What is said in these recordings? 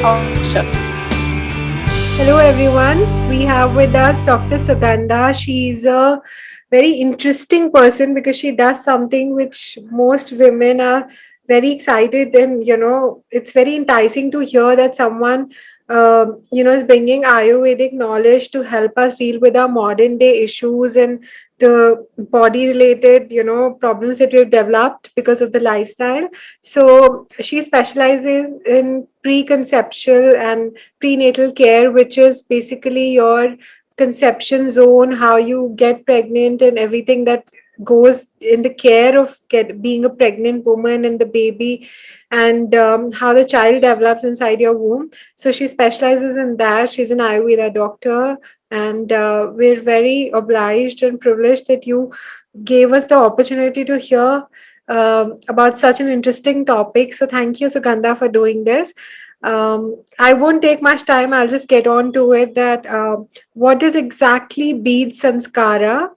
Sure. Hello, everyone. We have with us Dr. Sugandha. She's a very interesting person because she does something which most women are very excited, and it's very enticing to hear that someone is bringing Ayurvedic knowledge to help us deal with our modern day issues and the body related problems that we've developed because of the lifestyle. So she specializes in preconceptual and prenatal care, which is basically your conception zone, how you get pregnant, and everything that goes in the care of being a pregnant woman and the baby, and how the child develops inside your womb. So she specializes in that. She's an Ayurveda doctor, and we're very obliged and privileged that you gave us the opportunity to hear about such an interesting topic. So thank you, Sugandha, for doing this. I won't take much time. I'll just get on to it. That what is exactly Beej Sanskara?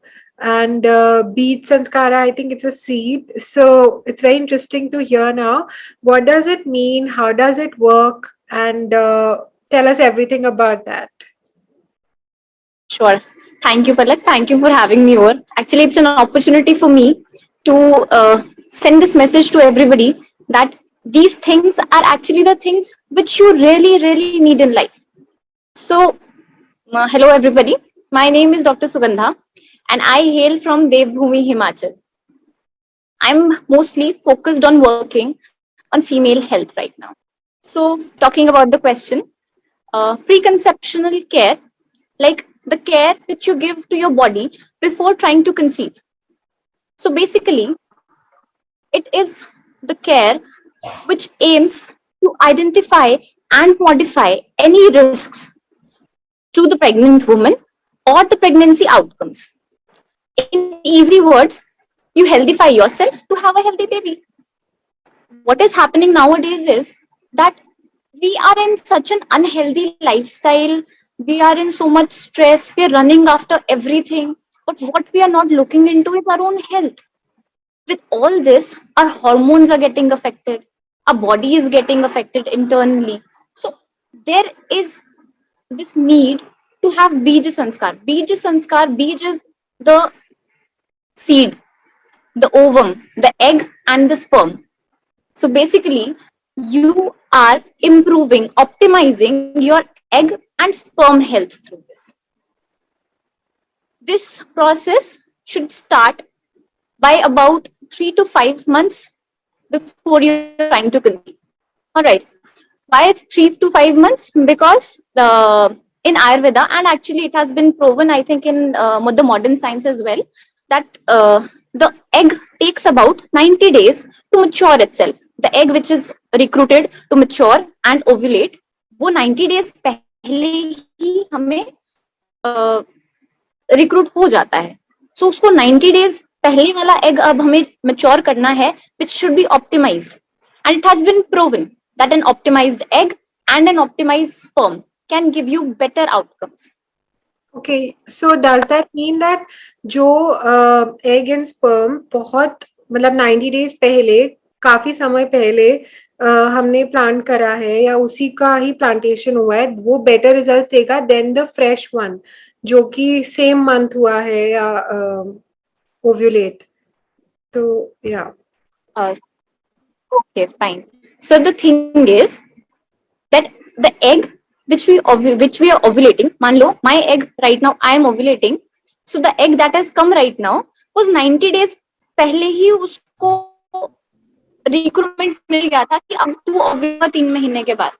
And Beej Sanskara, I think it's a seed. So it's very interesting to hear now. What does it mean? How does it work? And tell us everything about that. Sure. Thank you, Palak. Thank you for having me over. Actually, it's an opportunity for me to send this message to everybody that these things are actually the things which you really, really need in life. So, hello, everybody. My name is Dr. Sugandha, and I hail from Devbhumi, Himachal. I'm mostly focused on working on female health right now. So, talking about the question, preconceptional care, like the care which you give to your body before trying to conceive. So basically, it is the care which aims to identify and modify any risks to the pregnant woman or the pregnancy outcomes. In easy words, you healthify yourself to have a healthy baby. What is happening nowadays is that we are in such an unhealthy lifestyle. We are in so much stress. We are running after everything. But what we are not looking into is our own health. With all this, our hormones are getting affected. Our body is getting affected internally. So there is this need to have Beej Sanskar. Beej Sanskar, Beej is the seed, the ovum, the egg, and the sperm. So basically, you are improving, optimizing your egg and sperm health through this. This process should start by about 3 to 5 months before you're trying to conceive. All right. Why 3 to 5 months? Because in Ayurveda, and actually it has been proven, I think, in the modern science as well, that the egg takes about 90 days to mature itself. The egg which is recruited to mature and ovulate, वो 90 days पहले ही हमें recruit हो जाता है. सो उसको 90 days पहले वाला egg अब हमें मेच्योर करना है, which should be optimized. And it has been proven that an optimized egg and an optimized sperm can give you better outcomes. Okay, so does that mean that जो egg and sperm बहुत मतलब 90 days पहले, काफी समय पहले हमने plant करा है या उसी का ही प्लांटेशन हुआ है, वो बेटर रिजल्ट देगा देन द फ्रेश वन जो कि सेम मंथ हुआ है या ओव्यूलेट. तो या Okay, fine. So the thing is that the egg which we are ovulating, मान लो my egg right now I am ovulating, so the egg that has come right now was 90 days पहले ही उसको recruitment मिल गया था कि अब तू ovule 3 महीने के बाद.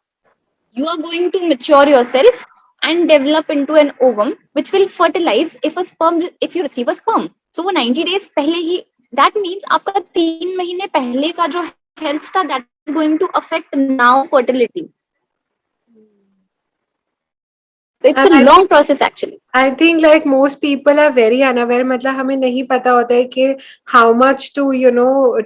You are going to mature yourself and develop into an ovum which will fertilize if you receive a sperm. So वो 90 days पहले ही, that means आपका 3 महीने पहले का जो health था, that is going to affect now fertility. So it's a long process actually. I think like most people are very unaware. मतलब हमें नहीं पता होता है कि how much to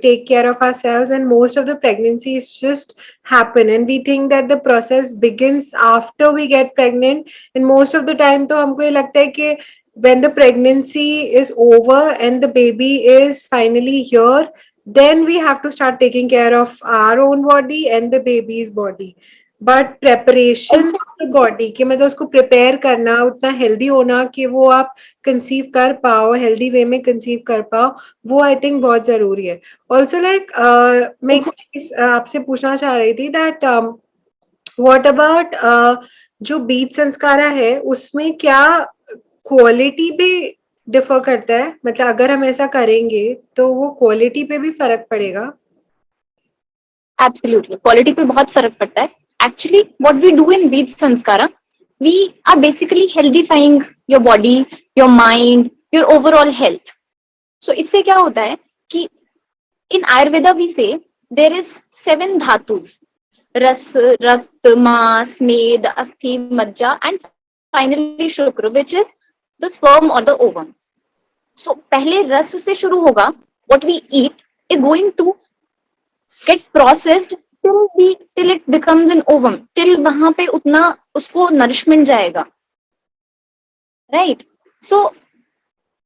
take care of ourselves, and most of the pregnancies just happen and we think that the process begins after we get pregnant, and most of the time तो हमको ये लगता है कि when the pregnancy is over and the baby is finally here, then we have to start taking care of our own body and the baby's body. But preparation Exactly. Body कि मतलब उसको prepare करना, उतना healthy होना कि वो आप conceive कर पाओ, हेल्दी वे में कंसीव कर पाओ, वो आई थिंक बहुत जरूरी है. ऑल्सो लाइक मैं एक Exactly. चीज आपसे पूछना चाह रही थी दैट व्हाट अबाउट जो बीज संस्कारा है उसमें क्या क्वालिटी पे डिफर करता है, मतलब अगर हम ऐसा करेंगे तो वो क्वालिटी पे भी फर्क पड़ेगा? Absolutely. Quality पे बहुत फर्क पड़ता है. Actually, what we do in Beej Sanskara, we are basically healthifying your body, your mind, your overall health. So इससे क्या होता है कि in Ayurveda we say there is 7 धातुस, रस, रक्त, मांस, मेद, अस्थि, मज्जा and finally शुक्र, which is the sperm or the ovum. So पहले रस से शुरू होगा. What we eat is going to get processed till it becomes an ovum, till वहां पे उतना उसको nourishment जाएगा, right? So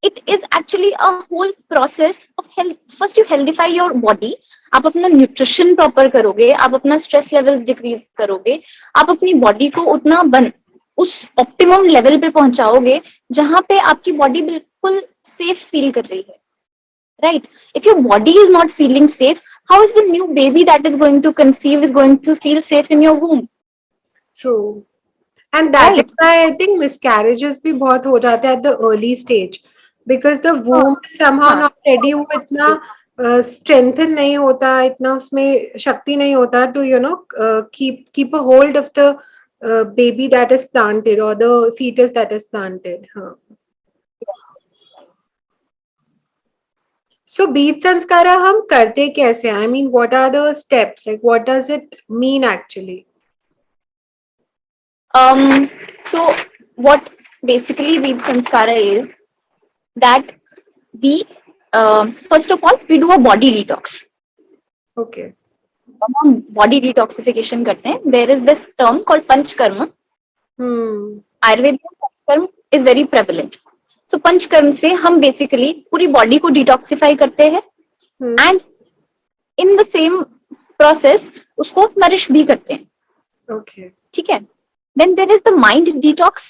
it is actually a whole process of health. First you healthify your body. आप अपना न्यूट्रिशन प्रॉपर करोगे, आप अपना स्ट्रेस लेवल्स डिक्रीज करोगे, आप अपनी बॉडी को उतना उस ऑप्टिमम लेवल पे पहुंचाओगे जहां पे आपकी बॉडी बिल्कुल सेफ फील कर रही है, right? If your body is not feeling safe, how is the new baby that is going to conceive is going to feel safe in your womb, True. And that is right? why I think miscarriages भी बहुत हो जाते हैं at the early stage because the womb is somehow हाँ, not ready, वो इतना strengthen नहीं होता, इतना उसमें शक्ति नहीं होता to keep a hold of the baby that is planted or the fetus that is planted. हाँ. So बीज संस्कारा हम करते कैसे? I mean, what are the steps? Like, what does it mean actually? so what basically Ved Sanskara is that we first of all we do a body detox. Okay. जब हम body detoxification करते हैं, there is this term called panchakarma. Hmm. Ayurveda में panchakarma is very prevalent. So panchakarma से हम basically पूरी body को detoxify करते हैं Hmm. and in the same process उसको nourish भी करते हैं. Okay. ठीक है. Then there is the mind detox,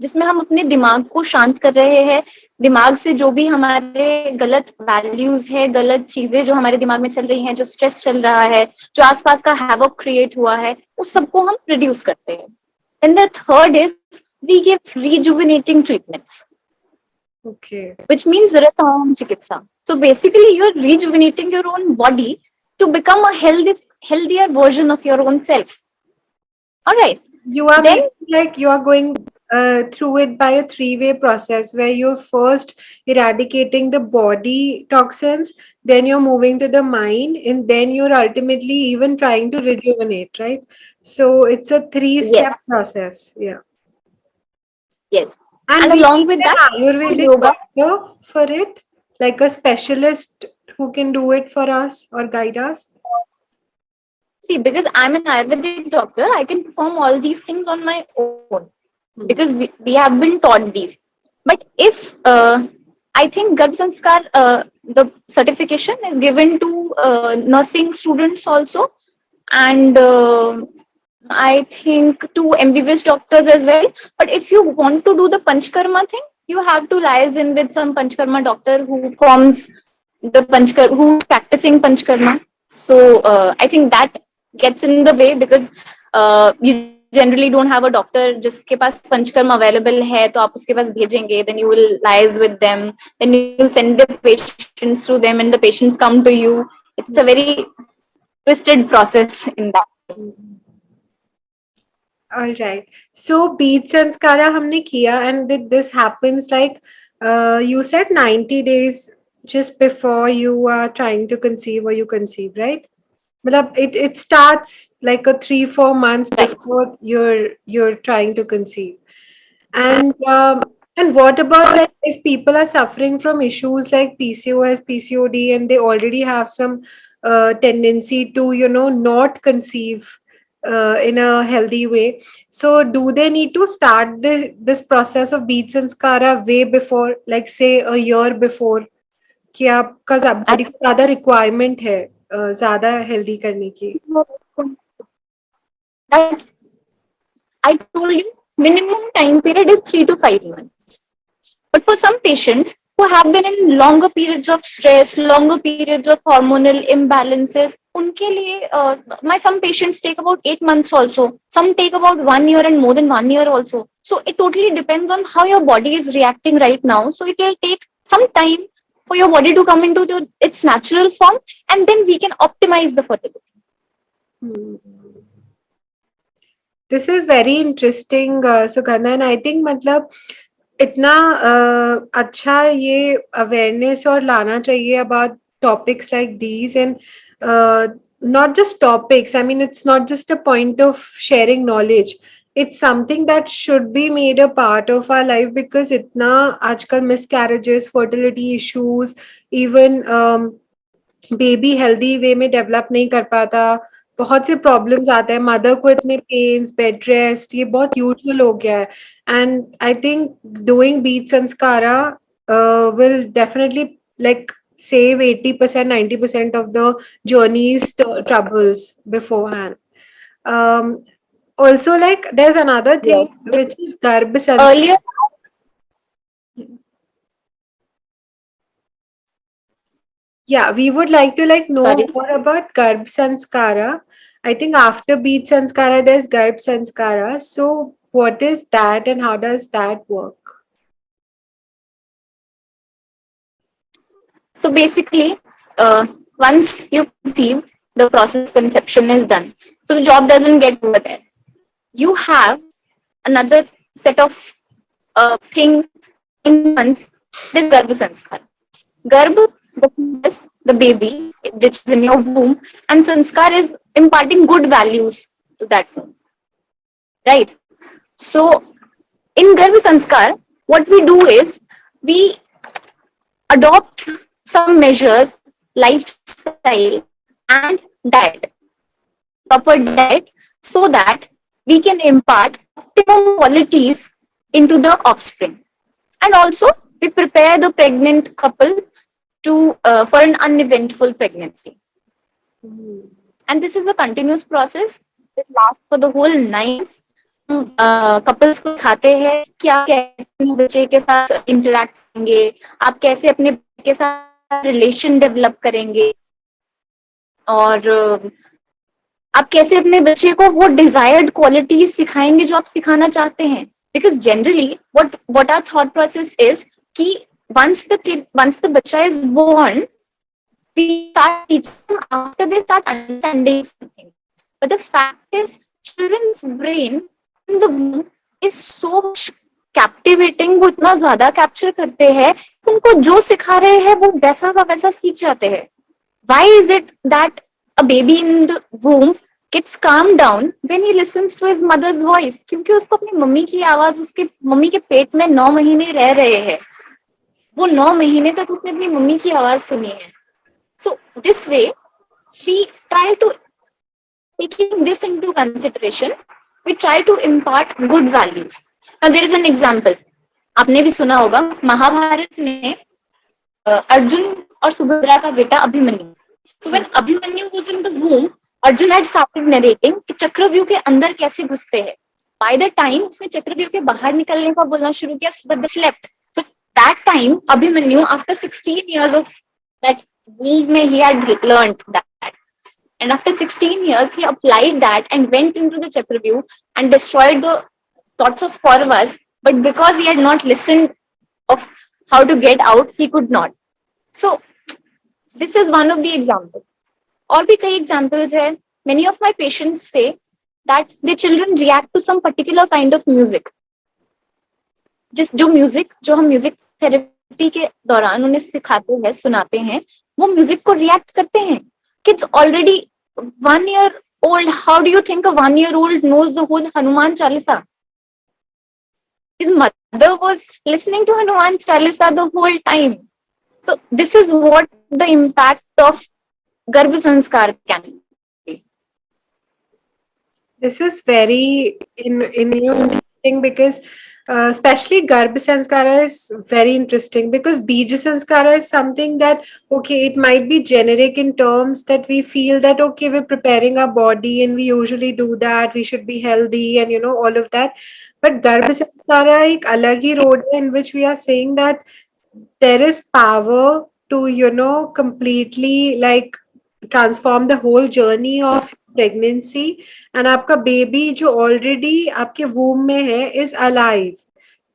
जिसमें हम अपने दिमाग को शांत कर रहे हैं. दिमाग से जो भी हमारे गलत वैल्यूज है, गलत चीजें जो हमारे दिमाग में चल रही हैं, जो स्ट्रेस चल रहा है, जो आसपास का हैवॉक क्रिएट हुआ है, उस सबको हम रिड्यूस करते हैं. And the third is we give rejuvenating treatments, Okay. which means रसायन चिकित्सा. So basically you're rejuvenating your own body to become a healthier version of your own self. All right. You are Then making like you are going through it by a three-way process where you're first eradicating the body toxins, then you're moving to the mind, and then you're ultimately even trying to rejuvenate, right? So it's a yes, three-step process. Yeah. yes. And And we along need with that, an we do Ayurvedic yoga. doctor for it, like a specialist who can do it for us or guide us. See, because I'm an Ayurvedic doctor, I can perform all these things on my own because Hmm. we have been taught these. But if I think Garbh Sanskar, the certification is given to nursing students also, and I think to MBBS doctors as well. But if you want to do the Panchkarma thing, you have to liaise in with some Panchkarma doctor who performs the Panchkarma, who's practicing Panchkarma. So I think that gets in the way because you generally don't have a doctor जिसके पास panchakarma available है तो आप उसके पास भेजेंगे, then you will liaise with them, then you will send the patients to them and the patients come to you. It's a very twisted process in that. All right. So bead sanskara हमने किया and this happens like you said 90 days just before you are trying to conceive or you conceive, right? But it starts like a 3-4 months Right. before you're trying to conceive. And what about like if people are suffering from issues like PCOS, PCOD, and they already have some tendency to not conceive in a healthy way? So do they need to start this process of beads and skara way before, like say a year before, कि आपका body को ज्यादा requirement है ज्यादा healthy करने की? that I told you minimum time period is 3 to 5 months. But for some patients who have been in longer periods of stress, longer periods of hormonal imbalances, unke liye, my some patients take about 8 months also. Some take about 1 year and more than 1 year also. So it totally depends on how your body is reacting right now. So it will take some time for your body to come into its natural form, and then we can optimize the fertility. This is very interesting, Sugandha, and I think मतलब इतना अच्छा ये awareness और लाना चाहिए about topics like these, and not just topics. I mean, it's not just a point of sharing knowledge. It's something that should be made a part of our life, because इतना आजकल miscarriages, fertility issues, even baby healthy way में develop नहीं कर पाता, बहुत से problems आते हैं, मदर को इतने पेन्स, बेड रेस्ट, ये बहुत यूजुअल हो गया है. एंड आई थिंक डूइंग बीज संस्कारा will definitely like save 80%, 90% of the journey's troubles beforehand. Um, Also, like, there's another thing Yes. which is Garbha Sanskara. Earlier, Yeah, we would like to like know sorry. more about Garbh Sanskara. I think after Beej Sanskara, there's Garbh Sanskara. So, what is that and how does that work? So basically, once you conceive, the process of conception is done. So the job doesn't get over there. You have another set of thing, 9 months, that is Garbha Sanskar. Garbha, the fetus, the baby, which is in your womb, and Sanskar is imparting good values to that womb, right? So in Garbha Sanskar, what we do is we adopt some measures, lifestyle, and diet, proper diet, so that we can impart optimum qualities into the offspring. And also, we prepare the pregnant couple to for an uneventful pregnancy. And this is a continuous process. It lasts for the whole 9 months. Couples को दिखाते हैं क्या कैसे अपने बच्चे के साथ interact करेंगे, आप कैसे अपने बच्चे के साथ रिलेशन डेवलप करेंगे, और आप कैसे अपने बच्चे को वो डिजायर्ड क्वालिटीज सिखाएंगे जो आप सिखाना चाहते हैं. Because generally what our thought process is कि once the बच्चा is born, we start teaching them after they start understanding something. But the fact is, children's brain in the womb is so much captivating. वो इतना ज्यादा capture करते हैं, उनको जो सिखा रहे हैं वो वैसा का वैसा सीख जाते हैं. Why is it that a baby in the womb gets calmed down when he listens to his mother's voice? क्योंकि उसको अपनी मम्मी की आवाज, उसके मम्मी के पेट में 9 महीने रह रहे हैं, वो 9 महीने तक उसने अपनी मम्मी की आवाज सुनी है. So this way, we try to, taking this into consideration, we try to impart good values. Now there is an example. आपने भी सुना होगा, महाभारत में अर्जुन और सुभद्रा का बेटा Abhimanyu. So when Abhimanyu was in the womb, Arjun had started narrating कि चक्रव्यूह के अंदर कैसे घुसते हैं. By the time उसने चक्रव्यूह के बाहर निकलने का बोलना शुरू किया, Subhadra slept. So that time Abhimanyu, after 16 years of that womb, he had learned that. And after 16 years, he applied that and went into the Chakravyuh and destroyed the thoughts of Kauravas. But because he had not listened of how to get out, he could not. So this is one of the examples. और भी कई examples है. Many of my patients say that their children react to some particular kind of music. जो हम music therapy के दौरान उन्हें सिखाते हैं, सुनाते हैं, वो म्यूजिक को रिएक्ट करते हैं. Kids already 1 year old, how do you think a 1-year-old knows the whole Hanuman Chalisa? His mother was listening to Hanuman Chalisa the whole time. So this is what the impact of Garbha Sanskar can be. This is very interesting, because especially Garbha Sanskara is very interesting because Beej Sanskara is something that, okay, it might be generic in terms that we feel that, okay, we're preparing our body and we usually do that, we should be healthy and, all of that. But Garbha Sanskara एक अलग ही road है in which we are saying that there is power to, completely like transform the whole journey of pregnancy, and आपका baby जो already आपके womb में है is alive.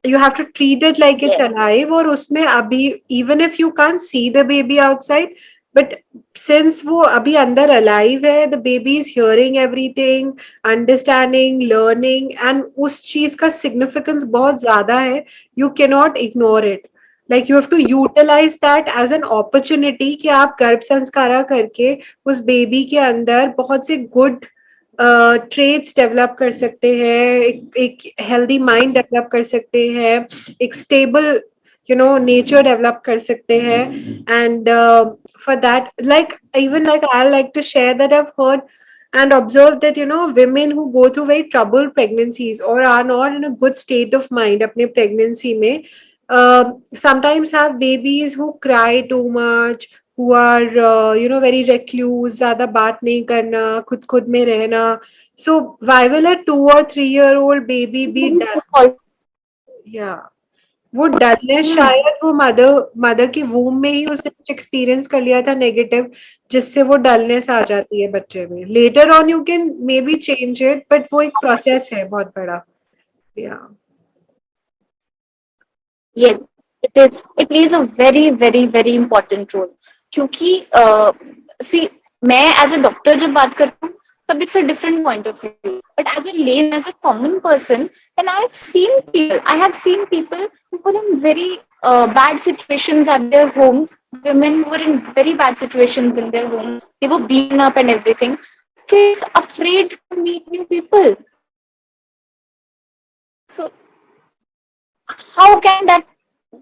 You have to treat it like it's Yes. alive, और उसमें अभी even if you can't see the baby outside, but since वो अभी अंदर alive है, the baby is hearing everything, understanding, learning, and उस चीज का significance बहुत ज्यादा है. You cannot ignore it. Like you have to utilize that as an opportunity कि आप गर्भ संस्कारा करके उस बेबी के अंदर बहुत से गुड ट्रेड्स डेवलप कर सकते हैं, एक हेल्दी माइंड डेवलप कर सकते हैं, एक स्टेबल नेचर डेवलप कर सकते हैं. And for that, like even like I like to share that I've heard and observed that women who go through very troubled pregnancies or are not in a good state of mind अपने pregnancy में sometimes have babies who cry too much, who are very recluse, ज्यादा बात नहीं करना, खुद में रहना. So why will a 2 or 3 year old baby be dull? Yeah. वो डलनेस Hmm. शायद वो मदर की वूम में ही उसने कुछ एक्सपीरियंस कर लिया था नेगेटिव, जिससे वो डलनेस आ जाती है बच्चे में. Later on you can may be change it, but वो एक प्रोसेस है बहुत बड़ा. या Yes, it plays a very very very important role. क्योंकि see, मैं as a doctor जब बात करती हूँ तब it's a different point of view. But as a layman, as a common person, and I have seen people who were in very bad situations at their homes. Women who were in very bad situations in their homes. They were beaten up and everything. Kids afraid to meet new people. So how can that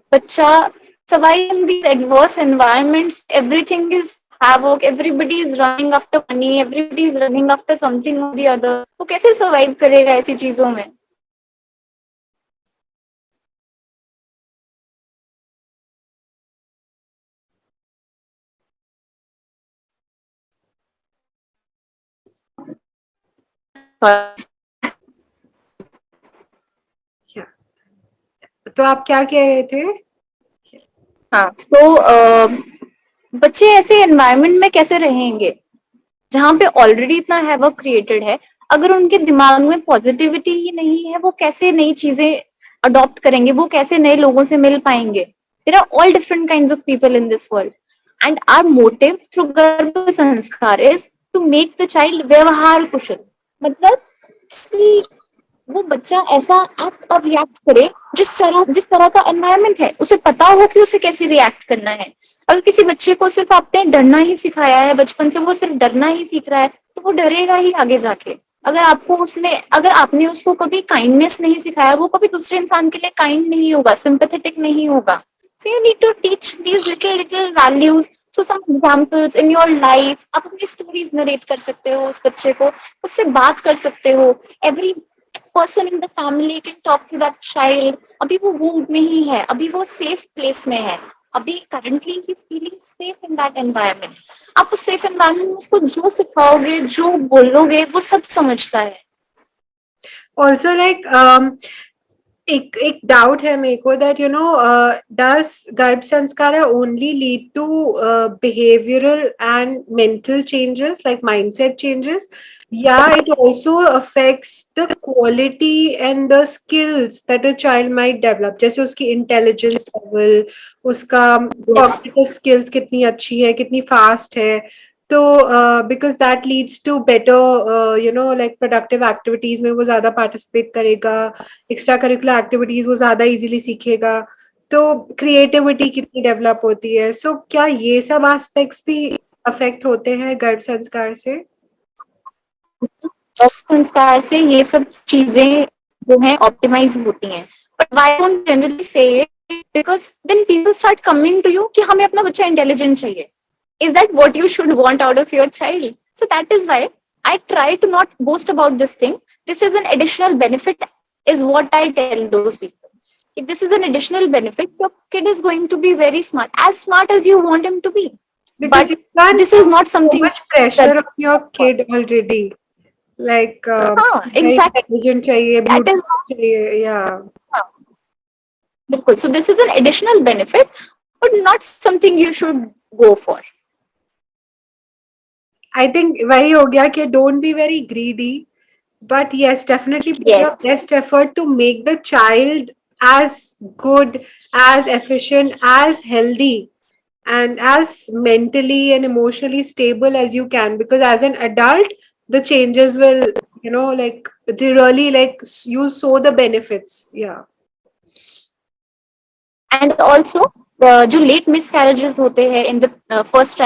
bacha survive in these adverse environments? Everything is havoc, everybody is running after money, everybody is running after something or the other. वो कैसे survive करेगा ऐसी चीजों में? तो आप क्या कह रहे थे? हाँ, तो बच्चे ऐसे एनवायरनमेंट में कैसे रहेंगे जहाँ पे ऑलरेडी इतना हैवक क्रिएटेड है? अगर उनके दिमाग में पॉजिटिविटी ही नहीं है, वो कैसे नई चीजें अडॉप्ट करेंगे? वो कैसे नए लोगों से मिल पाएंगे? There are all different kinds of people in this world, and our motive through garbh sanskar is to make the child व्यवहार कुशल. मतलब कि वो बच्चा ऐसा एक्ट और रिएक्ट करे जिस तरह का एनवायरनमेंट है, उसे पता हो कि उसे कैसे रिएक्ट करना है. अगर किसी बच्चे को सिर्फ आपने डरना ही सिखाया है बचपन से, वो सिर्फ डरना ही सीख रहा है, तो वो डरेगा ही आगे जाके. अगर आपने उसको कभी काइंडनेस नहीं सिखाया, वो कभी दूसरे इंसान के लिए काइंड नहीं होगा, सिंपैथेटिक नहीं होगा. So you need to teach these little little values through some examples in your life. आप अपनी स्टोरीज नरेट कर सकते हो उस बच्चे को, उससे बात कर सकते हो. Every person in the family can talk to that child. अभी वो वूम में ही है, अभी वो सेफ प्लेस में है, अभी currently he is feeling safe in that environment. आप उस सेफ एनवायरनमेंट में उसको जो सिखाओगे, जो बोलोगे, वो सब समझता है. ऑल्सो लाइक एक डाउट है मेरे को that does garbh sanskara only lead to behavioural and mental changes like mindset changes, या it also affects the quality and the skills that a child might develop, जैसे उसकी इंटेलिजेंस लेवल, उसका Yes. कॉग्निटिव स्किल्स कितनी अच्छी है, कितनी फास्ट है. तो because that leads to better like productive activities में वो ज्यादा पार्टिसिपेट करेगा, एक्स्ट्रा करिकुलर एक्टिविटीज वो ज्यादा इजीली सीखेगा, तो क्रिएटिविटी कितनी डेवलप होती है. सो क्या ये सब एस्पेक्ट्स भी अफेक्ट होते हैं गर्भ संस्कार से? और संस्कार से ये सब चीजें जो है ऑप्टिमाइज होती हैं. But why don't generally say it? Because then people start coming to you कि हमें अपना बच्चा इंटेलिजेंट चाहिए. Is that what you should want out of your child? So that is why I try to not boast about this thing. This is an additional benefit, is what I tell those people. this is an additional benefit. Your kid is going to be very smart as you want him to be. Because you But can't this put is not so something much pressure that, on your kid already. Like, very exactly. intelligent chahiye, That is beautiful chahiye, yeah. Bilkul. So this is an additional benefit, but not something you should go for. I think वही हो गया कि don't be very greedy, but yes, definitely put Yes. your best effort to make the child as good, as efficient, as healthy, and as mentally and emotionally stable as you can. Because as an adult, the changes will, like they really like you'll show the benefits. Yeah. And also जो late miscarriages होते हैं in the first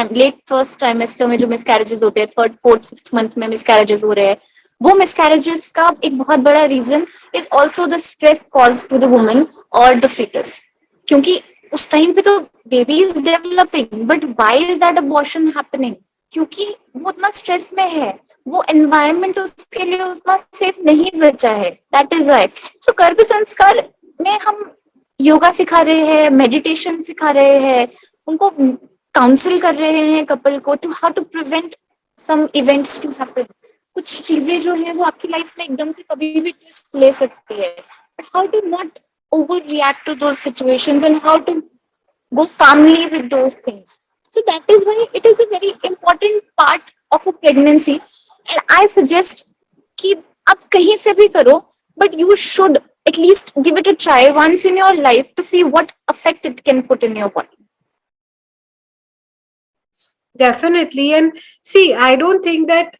trimester में, जो miscarriages होते हैं, third fourth fifth month में miscarriages हो रहे हैं, वो मिसकैरेजेस का एक बहुत बड़ा reason is also the stress cause to the woman और द फीटस. क्योंकि उस टाइम पे तो baby is developing, but why is that abortion happening? क्योंकि वो उतना स्ट्रेस में है, वो एनवायरमेंट उसके लिए उतना सेफ नहीं बचा है. That is why. सो गर्भ संस्कार में हम योगा सिखा रहे हैं, मेडिटेशन सिखा रहे हैं, उनको काउंसिल कर रहे हैं कपल को to how to prevent some events to happen. कुछ चीजें जो है वो आपकी लाइफ में एकदम से कभी भी ट्विस्ट ले सकती है, but how to not over react to those situations and how to go calmly with those things. So that is why it is a very important part of a pregnancy. And I suggest कि आप कहीं से भी करो, but you should at least give it a try once in your life to see what effect it can put in your body. Definitely. And see, I don't think that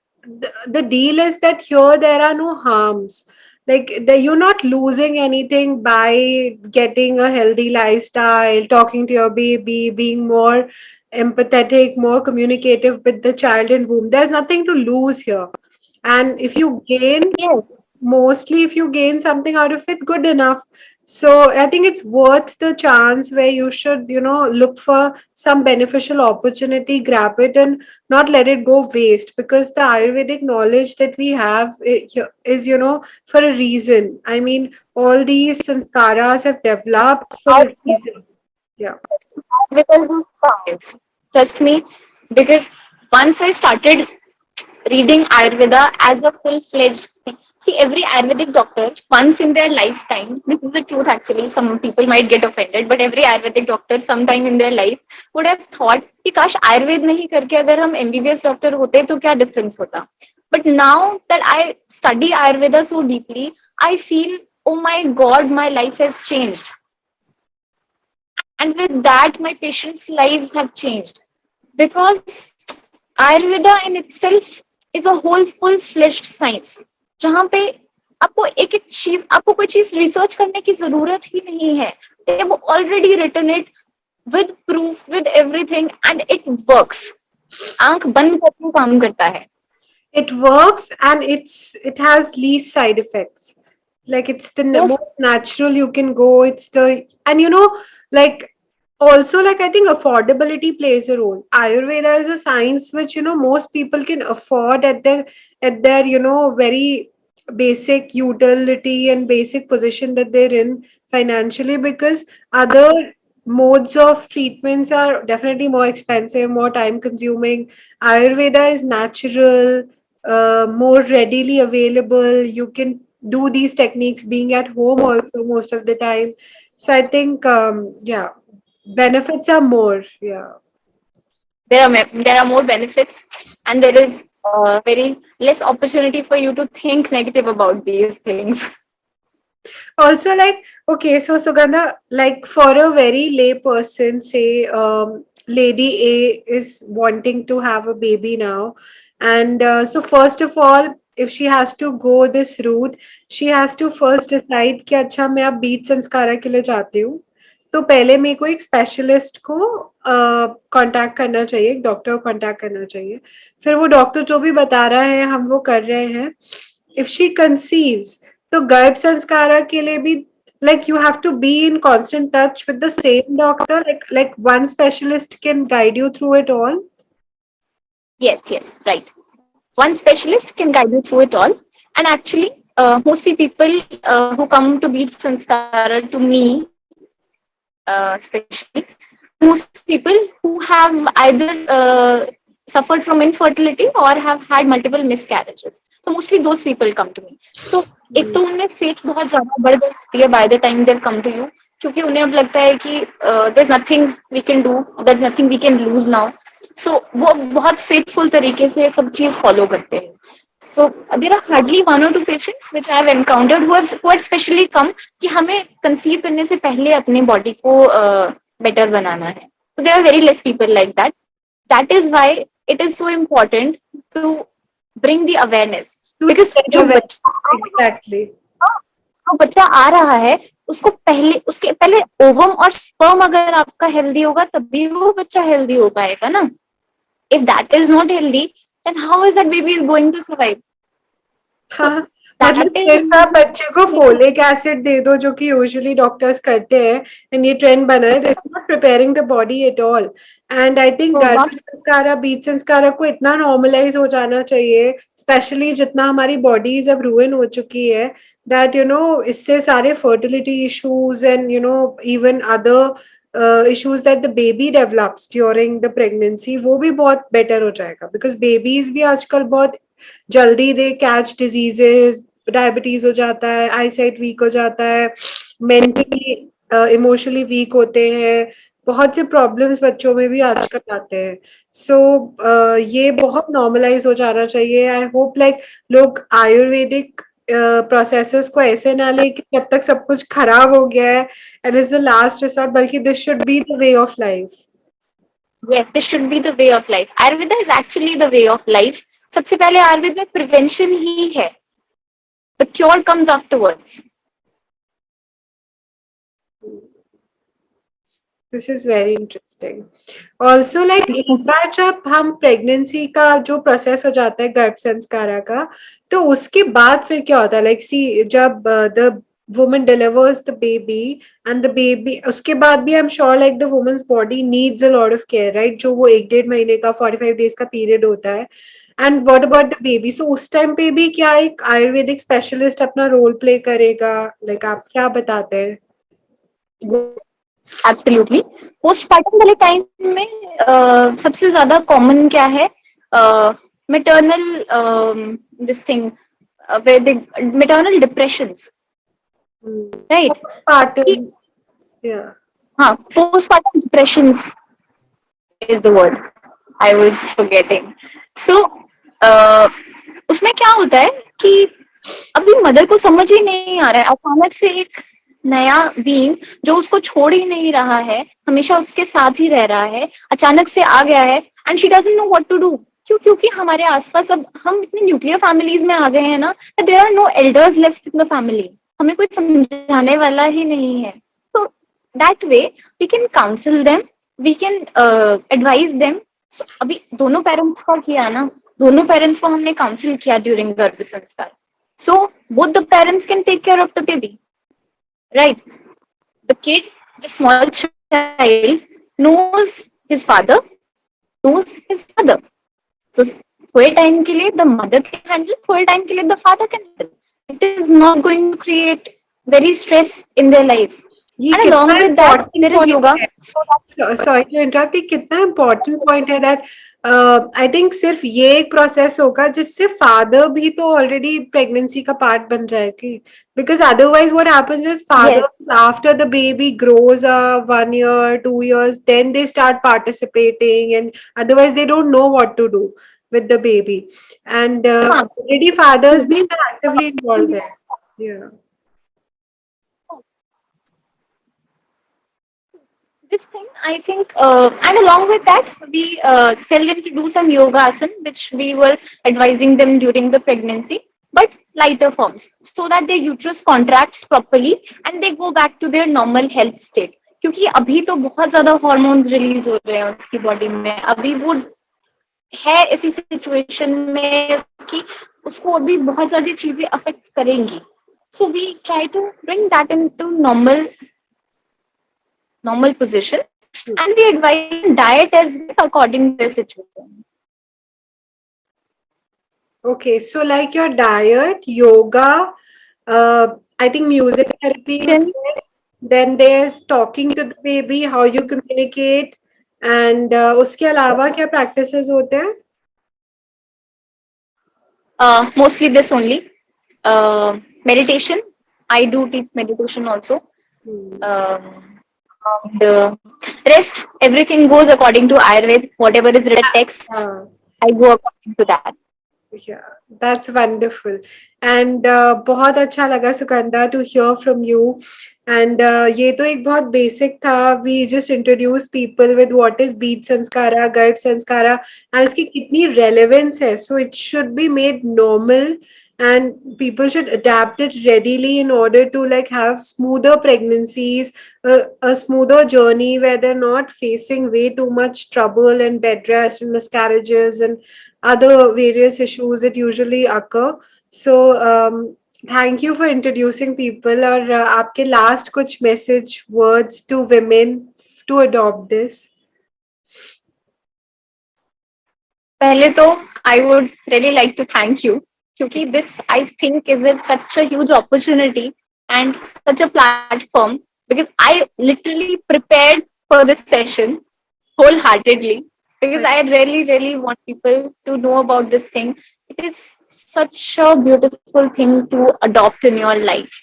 the deal is that here there are no harms. Like you're not losing anything by getting a healthy lifestyle, talking to your baby, being more empathetic, more communicative with the child in womb. There's nothing to lose here. And if you gain, Yes, mostly if you gain something out of it, good enough. So I think it's worth the chance where you should, look for some beneficial opportunity, grab it, and not let it go waste. Because the Ayurvedic knowledge that we have is, for a reason. I mean, all these sanskaras have developed for how a reason. Yeah. because of science. Trust me, because once I started reading Ayurveda as a full-fledged thing. See, every Ayurvedic doctor, once in their lifetime, this is the truth actually, some people might get offended, but every Ayurvedic doctor sometime in their life would have thought कि काश आयुर्वेद नहीं करके अगर हम MBBS doctor होते तो क्या difference होता. But now that I study Ayurveda so deeply, I feel, oh my God, my life has changed. And with that, my patients' lives have changed. Because Ayurveda in itself is a whole full fleshed science, जहां पे आपको एक एक चीज, आपको कोई चीज research करने की जरूरत ही नहीं है. They have already written it with proof, with everything, and it works. आंख बंद करके काम करता है. It works and it has least side effects. Like it's the Yes, most natural you can go. It's the and like also like I think affordability plays a role. Ayurveda is a science which most people can afford at their very basic utility and basic position that they're in financially, because other modes of treatments are definitely more expensive, more time consuming. Ayurveda is natural, more readily available. You can do these techniques being at home also most of the time. So I think, yeah, benefits are more. Yeah. there are more benefits, and there is very less opportunity for you to think negative about these things. Also, like, okay, so Sugandha, like for a very lay person, say, Lady A is wanting to have a baby now. And so, first of all, if she has to go this route, she has to first decide कि अच्छा मैं अब बीज संस्कारा के लिए चाहती हूँ. तो पहले मेरे को एक स्पेशलिस्ट को कांटेक्ट करना चाहिए, एक डॉक्टर को कांटेक्ट करना चाहिए. फिर वो डॉक्टर जो भी बता रहा है हम वो कर रहे हैं. इफ शी कंसीव्स, तो गर्भ संस्कारा के लिए भी like you have to be in constant touch with the same doctor, like one specialist can guide you through it all. Yes, right. One specialist can guide you through it all. And actually, mostly people who come to Beej Sanskara to me, especially, are mostly people who have either suffered from infertility or have had multiple miscarriages. So mostly those people come to me. So एक तो उनमें faith बहुत ज्यादा बढ़ गई होती है by the time they come to you, क्योंकि उन्हें अब लगता है कि there is nothing we can do, there is nothing we can lose now. So वो बहुत फेथफुल तरीके से सब चीज फॉलो करते हैं. So there are hardly one or two patients which I have encountered who have specially come कि हमें conceive करने से पहले अपने body को better बनाना है. So there are very less people like that. That is why it is so important to bring the awareness. To Because spread जो awareness. बच्चा Exactly. जो बच्चा आ रहा है उसको पहले उसके पहले ओवम और स्पर्म अगर आपका हेल्दी होगा तभी वो बच्चा हेल्दी हो पाएगा ना. If that is not healthy, then how is that baby is going to survive? So हाँ, मतलब that is सिर्फ आप बच्चे को फोलिक एसिड दे दो, जो कि यूजुअली डॉक्टर्स करते हैं, एंड ये ट्रेंड बना है, that's not preparing the body at all. And I think so गर्भ not संस्कारा, बीज संस्कारा को इतना नॉर्मलाइज हो जाना चाहिए, स्पेशली जितना हमारी बॉडीज अब रूइन हो चुकी है, दैट यू नो इससे सारे fertility issues and you know even other issues that the baby develops during the pregnancy, वो भी बहुत बेटर हो जाएगा. बिकॉज बेबीज भी आजकल बहुत जल्दी दे कैच डिजीजेस, डायबिटीज हो जाता है, आईसाइट वीक हो जाता है, मेंटली इमोशनली वीक होते हैं, बहुत से प्रॉब्लम्स बच्चों में भी आजकल आते हैं. सो ये बहुत नॉर्मलाइज हो जाना चाहिए. आई होप लाइक लोग आयुर्वेदिक प्रोसेसेस को ऐसे ना ले कि जब तक सब कुछ खराब हो गया है and is the last resort, बल्कि this should be the way of life. yes, this should be the way of life. Ayurveda is actually the way of life. सबसे पहले आयुर्वेद में प्रिवेंशन ही है. The cure comes afterwards. This is very interesting. Also like एक बार जब हम pregnancy का जो process हो जाता है गर्भ संस्कारा का, तो उसके बाद फिर क्या होता है? लाइक सी, जब the woman delivers the baby and the baby, उसके बाद भी I'm sure like the woman's body needs a lot of care, right? जो वो 1-1.5 महीने का 45 days का पीरियड होता है. And what about the baby? So उस टाइम पे भी क्या एक आयुर्वेदिक स्पेशलिस्ट अपना रोल प्ले करेगा? लाइक आप क्या बताते हैं? एब्सोल्युटली. पोस्टपार्टम वाले टाइम में सबसे ज्यादा कॉमन क्या है? Maternal this thing, maternal depressions, right? Postpartum, yeah. हाँ, postpartum depressions is the word I was forgetting. So उसमें क्या होता है कि अभी मदर को समझ ही नहीं आ रहा है, अचानक से एक नया बीइंग जो उसको छोड़ ही नहीं रहा है, हमेशा उसके साथ ही रह रहा है, अचानक से आ गया है and she doesn't know what to do. क्यों? क्योंकि हमारे आसपास अब हम इतनी न्यूक्लियर फैमिलीज में आ गए हैं ना, there are no elders left in the family. हमें कोई समझाने वाला ही नहीं है. तो that way we can counsel them, we can advise them. अभी दोनों पेरेंट्स का किया ना, दोनों पेरेंट्स को हमने काउंसिल किया ड्यूरिंग गर्भ संस्कार. So both the parents can take care of the baby, right? The kid, the small child knows his father, knows his mother. So थोड़े टाइम के लिए the mother can handle, थोड़े time के लिए the father can handle. It is not going to create very stress in their lives. ये And कितना along with that, important there is point yoga. है. So that sorry to interrupt, ये कितना important point है that I think सिर्फ ये एक process होगा जिससे फादर भी तो ऑलरेडी प्रेगनेंसी का पार्ट बन जाएगी. Because otherwise what happens is yes, fathers after the baby grows 1 year 2 years then they start participating, and otherwise they don't know what to do with the baby, and हाँ, already fathers भी actively involved there. Yeah. this thing I think, and along with that we tell them to do some yoga asan which we were advising them during the pregnancy, but lighter forms, so that their uterus contracts properly and they go back to their normal health state. क्योंकि अभी तो बहुत ज्यादा hormones release हो रहे हैं उसकी body में, अभी वो है ऐसी सिचुएशन में कि उसको अभी बहुत ज्यादा चीजें अफेक्ट करेंगी. So we try to bring that into normal position, and we advise diet as well according to the situation. Okay, so like your diet, yoga, I think music therapy you Then, said. Then there's talking to the baby, how you communicate, and उसके अलावा क्या practices होते हैं? mostly this only. Meditation. I do teach meditation also. Hmm. Um, and rest, everything goes according to Ayurveda. Whatever is written texts, Uh, I go according to that. Yeah, that's wonderful. And बहुत अच्छा लगा सुकंदा to hear from you. And ये तो एक बहुत basic था. We just introduce people with what is Beej Sanskara, Garbh Sanskara, and इसकी कितनी relevance है. So it should be made normal, and people should adapt it readily in order to like have smoother pregnancies, a smoother journey where they're not facing way too much trouble and bed rest and miscarriages and other various issues that usually occur. So, thank you for introducing people. और आपके last कुछ message words to women to adopt this. पहले तो I would really like to thank you क्योंकि this I think is such a huge opportunity and such a platform because I literally prepared for this session wholeheartedly because I really want people to know about this thing. It is such a beautiful thing to adopt in your life.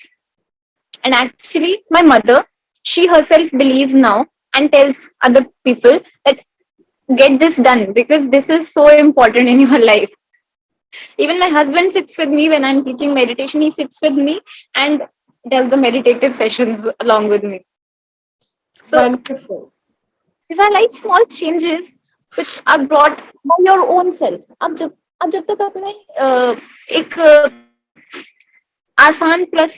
And actually, my mother, she herself believes now and tells other people that get this done because this is so important in your life. Even my husband sits with me when I'm teaching meditation. He sits with me and does the meditative sessions along with me. So Wonderful. these are like small changes which are brought by your own self. अब जब तक अपने एक आसान plus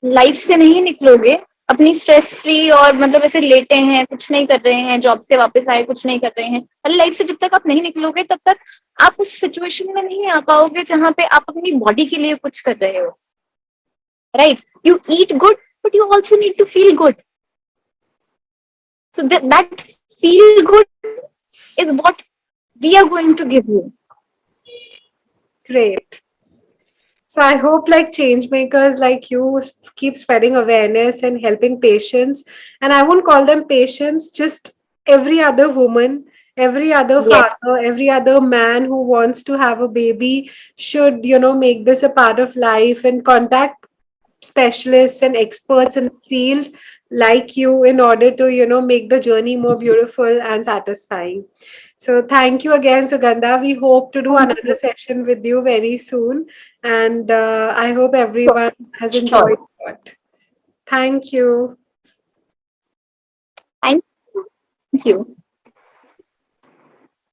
life से नहीं निकलोगे अपनी स्ट्रेस फ्री और मतलब ऐसे लेटे हैं कुछ नहीं कर रहे हैं जॉब से वापस आए कुछ नहीं कर रहे हैं वाली लाइफ से जब तक आप नहीं निकलोगे तब तक आप उस सिचुएशन में नहीं आ पाओगे जहां पे आप अपनी बॉडी के लिए कुछ कर रहे हो right you eat good but you also need to feel good so that feel good is what we are going to give you. Great. So I hope like change makers like you keep spreading awareness and helping patients. And I won't call them patients, just every other woman, every other Yes. father, every other man who wants to have a baby should, make this a part of life and contact specialists and experts in the field like you in order to, make the journey more beautiful and satisfying. So thank you again, Sugandha. We hope to do Thank another you. session with you very soon. And I hope everyone has Sure. enjoyed it. Thank you. Thank you.